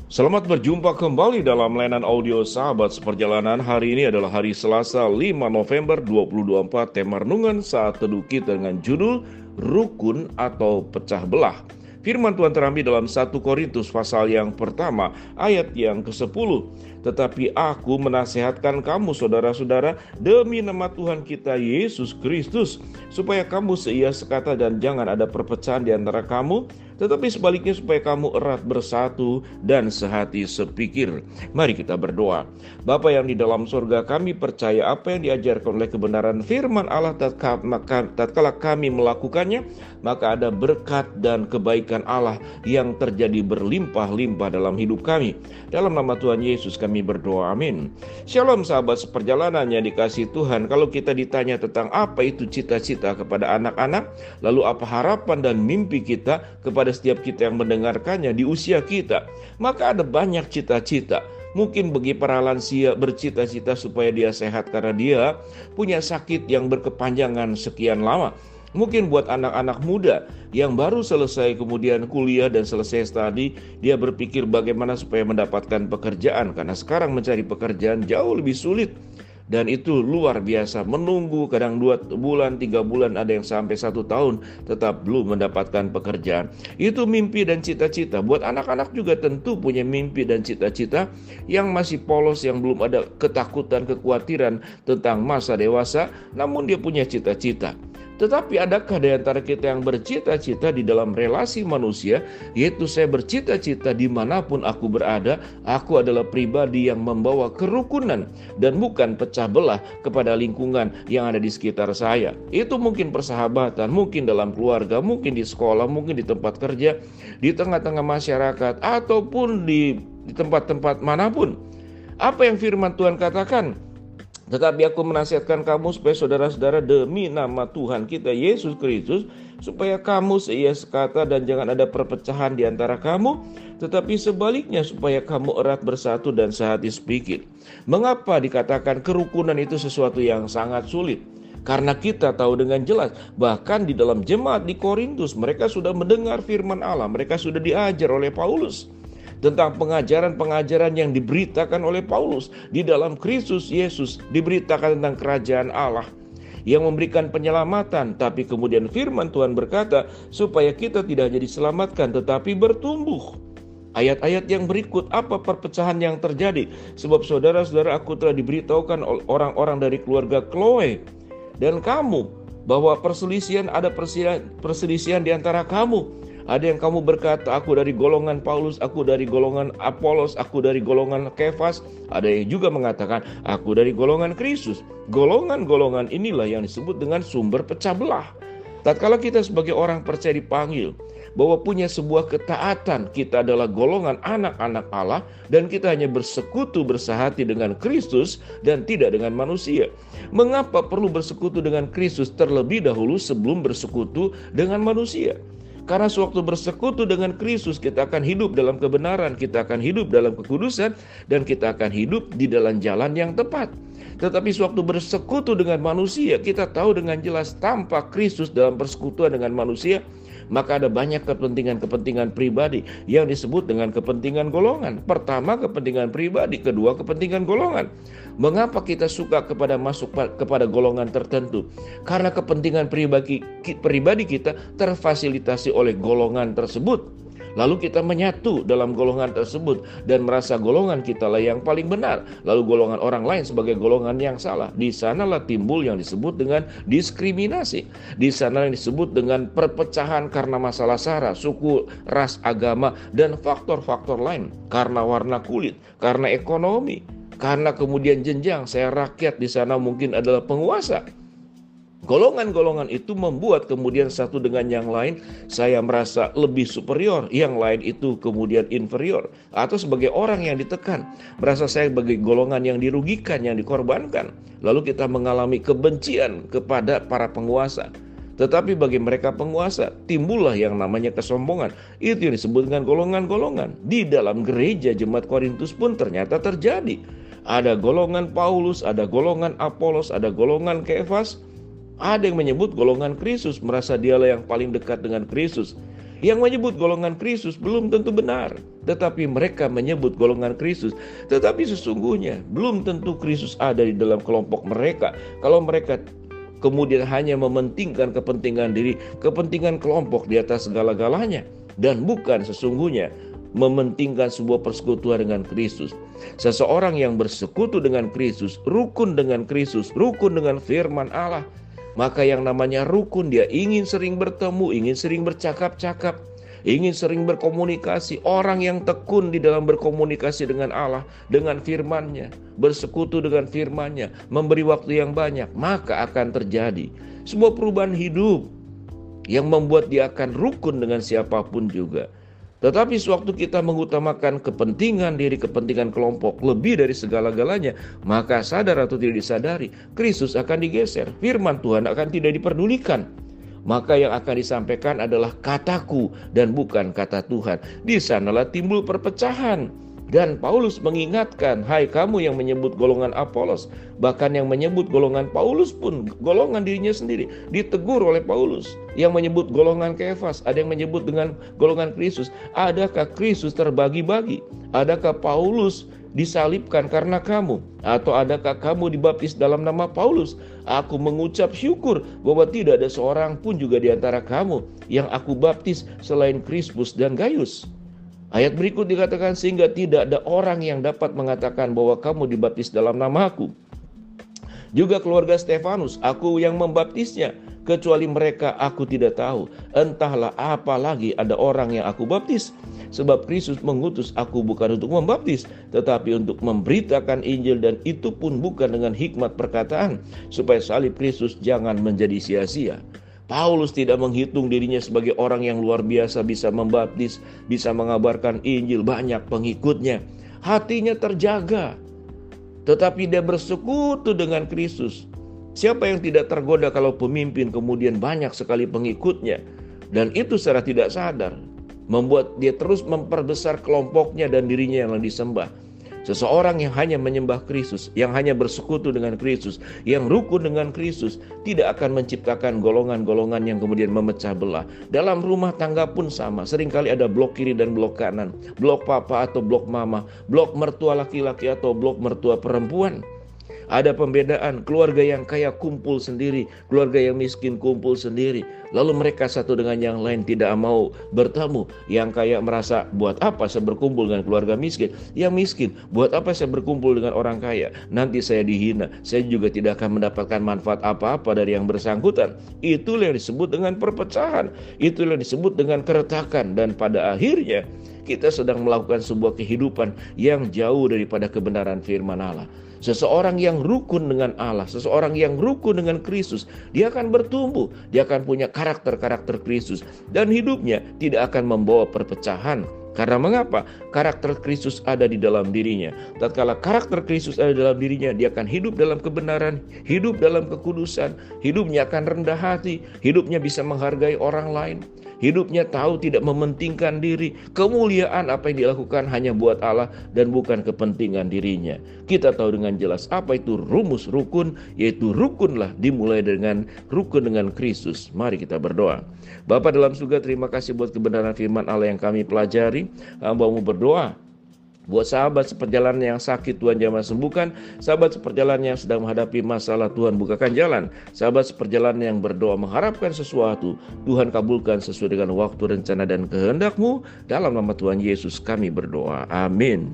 Selamat berjumpa kembali dalam layanan audio Sahabat Seperjalanan. Hari ini adalah hari Selasa 5 November 2024. Tema renungan saat teduh kita dengan judul Rukun atau Pecah Belah. Firman Tuhan terambil dalam 1 Korintus pasal yang pertama ayat yang ke-10. Tetapi aku menasehatkan kamu saudara-saudara demi nama Tuhan kita Yesus Kristus, supaya kamu seia sekata dan jangan ada perpecahan di antara kamu, tetapi sebaliknya supaya kamu erat bersatu dan sehati sepikir. Mari kita berdoa. Bapa yang di dalam surga, kami percaya apa yang diajarkan oleh kebenaran firman Allah tatkala kami melakukannya, maka ada berkat dan kebaikan Allah yang terjadi berlimpah-limpah dalam hidup kami. Dalam nama Tuhan Yesus kami berdoa, amin. Shalom sahabat seperjalanan yang dikasihi Tuhan. Kalau kita ditanya tentang apa itu cita-cita kepada anak-anak, lalu apa harapan dan mimpi kita kepada setiap kita yang mendengarkannya di usia kita, maka ada banyak cita-cita. Mungkin bagi para lansia bercita-cita supaya dia sehat karena dia punya sakit yang berkepanjangan sekian lama. Mungkin buat anak-anak muda yang baru selesai kemudian kuliah dan selesai studi, dia berpikir bagaimana supaya mendapatkan pekerjaan, karena sekarang mencari pekerjaan jauh lebih sulit. Dan itu luar biasa, menunggu kadang 2 bulan, 3 bulan, ada yang sampai 1 tahun tetap belum mendapatkan pekerjaan. Itu mimpi dan cita-cita. Buat anak-anak juga tentu punya mimpi dan cita-cita yang masih polos, yang belum ada ketakutan, kekhawatiran tentang masa dewasa, namun dia punya cita-cita. Tetapi adakah di antara kita yang bercita-cita di dalam relasi manusia, yaitu saya bercita-cita dimanapun aku berada, aku adalah pribadi yang membawa kerukunan dan bukan pecah belah kepada lingkungan yang ada di sekitar saya. Itu mungkin persahabatan, mungkin dalam keluarga, mungkin di sekolah, mungkin di tempat kerja, di tengah-tengah masyarakat, ataupun di tempat-tempat manapun. Apa yang firman Tuhan katakan? Tetapi aku menasihatkan kamu supaya saudara-saudara demi nama Tuhan kita Yesus Kristus, supaya kamu seia sekata dan jangan ada perpecahan di antara kamu, tetapi sebaliknya supaya kamu erat bersatu dan sehati sepikir. Mengapa dikatakan kerukunan itu sesuatu yang sangat sulit? Karena kita tahu dengan jelas, bahkan di dalam jemaat di Korintus mereka sudah mendengar firman Allah, mereka sudah diajar oleh Paulus tentang pengajaran-pengajaran yang diberitakan oleh Paulus di dalam Kristus Yesus, diberitakan tentang kerajaan Allah yang memberikan penyelamatan. Tapi kemudian firman Tuhan berkata supaya kita tidak hanya diselamatkan tetapi bertumbuh. Ayat-ayat yang berikut, apa perpecahan yang terjadi? Sebab saudara-saudara, aku telah diberitahukan orang-orang dari keluarga Chloe dan kamu bahwa ada perselisihan di antara kamu. Ada yang kamu berkata, aku dari golongan Paulus, aku dari golongan Apolos, aku dari golongan Kefas. Ada yang juga mengatakan, aku dari golongan Kristus. Golongan-golongan inilah yang disebut dengan sumber pecah belah. Tatkala kita sebagai orang percaya dipanggil, bahwa punya sebuah ketaatan, kita adalah golongan anak-anak Allah, dan kita hanya bersekutu bersahati dengan Kristus dan tidak dengan manusia. Mengapa perlu bersekutu dengan Kristus terlebih dahulu sebelum bersekutu dengan manusia? Karena sewaktu bersekutu dengan Kristus, kita akan hidup dalam kebenaran, kita akan hidup dalam kekudusan, dan kita akan hidup di dalam jalan yang tepat. Tetapi sewaktu bersekutu dengan manusia, kita tahu dengan jelas tanpa Kristus dalam persekutuan dengan manusia, maka ada banyak kepentingan-kepentingan pribadi yang disebut dengan kepentingan golongan. Pertama, kepentingan pribadi. Kedua, kepentingan golongan. Mengapa kita suka masuk kepada golongan tertentu? Karena kepentingan pribadi kita terfasilitasi oleh golongan tersebut. Lalu kita menyatu dalam golongan tersebut dan merasa golongan kita lah yang paling benar, lalu golongan orang lain sebagai golongan yang salah. Di sanalah timbul yang disebut dengan diskriminasi. Di sana yang disebut dengan perpecahan karena masalah sara, suku, ras, agama, dan faktor-faktor lain. Karena warna kulit, karena ekonomi, karena kemudian jenjang. Saya rakyat, di sana mungkin adalah penguasa. Golongan-golongan itu membuat kemudian satu dengan yang lain saya merasa lebih superior, yang lain itu kemudian inferior, atau sebagai orang yang ditekan, merasa saya sebagai golongan yang dirugikan, yang dikorbankan. Lalu kita mengalami kebencian kepada para penguasa. Tetapi bagi mereka penguasa, timbullah yang namanya kesombongan. Itu yang disebut dengan golongan-golongan. Di dalam gereja jemaat Korintus pun ternyata terjadi. Ada golongan Paulus, ada golongan Apolos, ada golongan Kefas. Ada yang menyebut golongan Kristus, merasa dialah yang paling dekat dengan Kristus. Yang menyebut golongan Kristus belum tentu benar, tetapi mereka menyebut golongan Kristus. Tetapi sesungguhnya belum tentu Kristus ada di dalam kelompok mereka. Kalau mereka kemudian hanya mementingkan kepentingan diri, kepentingan kelompok di atas segala-galanya, dan bukan sesungguhnya mementingkan sebuah persekutuan dengan Kristus. Seseorang yang bersekutu dengan Kristus, rukun dengan Kristus, rukun dengan firman Allah, maka yang namanya rukun, dia ingin sering bertemu, ingin sering bercakap-cakap, ingin sering berkomunikasi. Orang yang tekun di dalam berkomunikasi dengan Allah, dengan firman-Nya, bersekutu dengan firman-Nya, memberi waktu yang banyak, maka akan terjadi sebuah perubahan hidup yang membuat dia akan rukun dengan siapapun juga. Tetapi sewaktu kita mengutamakan kepentingan diri, kepentingan kelompok lebih dari segala-galanya, maka sadar atau tidak disadari, Kristus akan digeser, firman Tuhan akan tidak diperdulikan. Maka yang akan disampaikan adalah kataku dan bukan kata Tuhan. Di sanalah timbul perpecahan. Dan Paulus mengingatkan, hai kamu yang menyebut golongan Apolos, bahkan yang menyebut golongan Paulus pun, golongan dirinya sendiri, ditegur oleh Paulus. Yang menyebut golongan Kefas, ada yang menyebut dengan golongan Kristus. Adakah Kristus terbagi-bagi? Adakah Paulus disalibkan karena kamu? Atau adakah kamu dibaptis dalam nama Paulus? Aku mengucap syukur bahwa tidak ada seorang pun juga di antara kamu yang aku baptis selain Krispus dan Gaius. Ayat berikut dikatakan, sehingga tidak ada orang yang dapat mengatakan bahwa kamu dibaptis dalam namaku. Juga keluarga Stefanus, aku yang membaptisnya, kecuali mereka aku tidak tahu. Entahlah apa lagi ada orang yang aku baptis. Sebab Kristus mengutus aku bukan untuk membaptis, tetapi untuk memberitakan Injil, dan itu pun bukan dengan hikmat perkataan, supaya salib Kristus jangan menjadi sia-sia. Paulus tidak menghitung dirinya sebagai orang yang luar biasa, bisa membaptis, bisa mengabarkan Injil, banyak pengikutnya. Hatinya terjaga, tetapi dia bersekutu dengan Kristus. Siapa yang tidak tergoda kalau pemimpin kemudian banyak sekali pengikutnya? Dan itu secara tidak sadar membuat dia terus memperbesar kelompoknya dan dirinya yang disembah. Seseorang yang hanya menyembah Kristus, yang hanya bersekutu dengan Kristus, yang rukun dengan Kristus, tidak akan menciptakan golongan-golongan yang kemudian memecah belah. Dalam rumah tangga pun sama, seringkali ada blok kiri dan blok kanan, blok papa atau blok mama, blok mertua laki-laki atau blok mertua perempuan. Ada pembedaan, keluarga yang kaya kumpul sendiri, keluarga yang miskin kumpul sendiri. Lalu mereka satu dengan yang lain tidak mau bertemu. Yang kaya merasa, buat apa saya berkumpul dengan keluarga miskin? Yang miskin, buat apa saya berkumpul dengan orang kaya? Nanti saya dihina, saya juga tidak akan mendapatkan manfaat apa-apa dari yang bersangkutan. Itulah yang disebut dengan perpecahan, itulah yang disebut dengan keretakan. Dan pada akhirnya kita sedang melakukan sebuah kehidupan yang jauh daripada kebenaran firman Allah. Seseorang yang rukun dengan Allah, seseorang yang rukun dengan Kristus, dia akan bertumbuh, dia akan punya karakter-karakter Kristus, dan hidupnya tidak akan membawa perpecahan. Karena mengapa? Karakter Kristus ada di dalam dirinya. Tatkala karakter Kristus ada di dalam dirinya, dia akan hidup dalam kebenaran, hidup dalam kekudusan, hidupnya akan rendah hati, hidupnya bisa menghargai orang lain, hidupnya tahu tidak mementingkan diri. Kemuliaan apa yang dilakukan hanya buat Allah dan bukan kepentingan dirinya. Kita tahu dengan jelas apa itu rumus rukun, yaitu rukunlah dimulai dengan rukun dengan Kristus. Mari kita berdoa. Bapa dalam surga, terima kasih buat kebenaran firman Allah yang kami pelajari. Hamba-Mu berdoa buat sahabat seperjalanan yang sakit, Tuhan jamah sembuhkan. Sahabat seperjalanan yang sedang menghadapi masalah, Tuhan bukakan jalan. Sahabat seperjalanan yang berdoa mengharapkan sesuatu, Tuhan kabulkan sesuai dengan waktu, rencana, dan kehendak-Mu. Dalam nama Tuhan Yesus kami berdoa. Amin.